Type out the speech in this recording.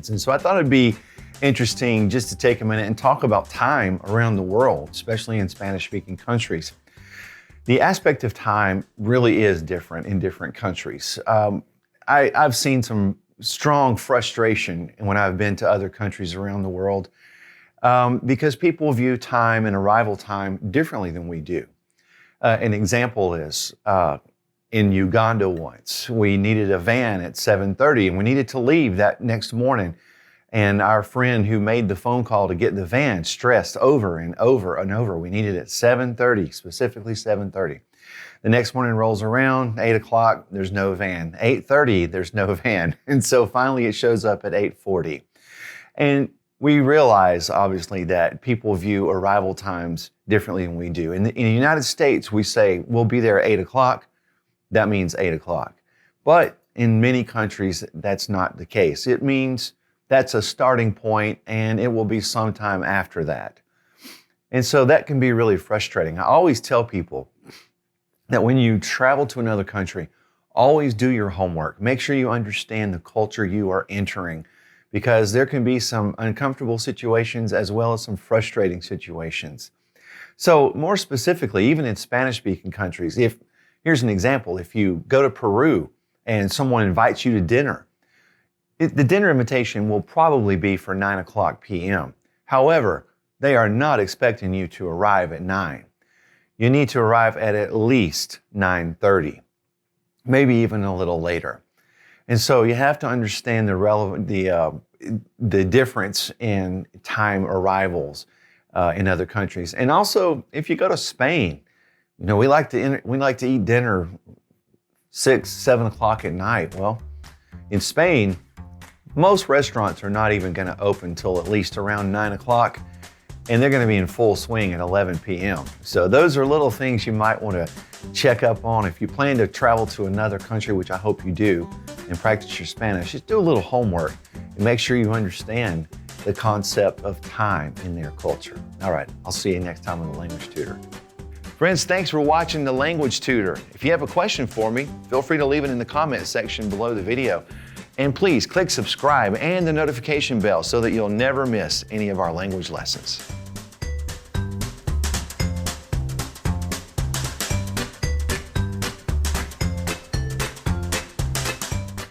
questions. And so I thought it'd be interesting just to take a minute and talk about time around the world, especially in Spanish-speaking countries. The aspect of time really is different in different countries. I've seen some strong frustration when I've been to other countries around the world because people view time and arrival time differently than we do. An example is in Uganda once, we needed a van at 7:30 and we needed to leave that next morning. And our friend who made the phone call to get the van stressed over and over and over. We needed it at 7:30, specifically 7:30. The next morning rolls around, 8 o'clock, there's no van. 8:30, there's no van. And so finally it shows up at 8:40. And we realize, obviously, that people view arrival times differently than we do. In the United States, we say, we'll be there at 8 o'clock. That means 8 o'clock. But in many countries, that's not the case. It means that's a starting point and it will be sometime after that. And so that can be really frustrating. I always tell people that when you travel to another country, always do your homework. Make sure you understand the culture you are entering, because there can be some uncomfortable situations as well as some frustrating situations. So more specifically, even in Spanish-speaking countries, here's an example. If you go to Peru and someone invites you to dinner, the dinner invitation will probably be for 9 o'clock p.m. However, they are not expecting you to arrive at 9. You need to arrive at least 9:30, maybe even a little later. And so you have to understand the difference in time arrivals in other countries. And also, if you go to Spain, we like to eat dinner 6, 7 o'clock at night. Well, in Spain, most restaurants are not even going to open until at least around 9 o'clock, and they're going to be in full swing at 11 p.m. So those are little things you might want to check up on. If you plan to travel to another country, which I hope you do, and practice your Spanish, just do a little homework and make sure you understand the concept of time in their culture. All right, I'll see you next time on The Language Tutor. Friends, thanks for watching The Language Tutor. If you have a question for me, feel free to leave it in the comment section below the video. And please click subscribe and the notification bell so that you'll never miss any of our language lessons.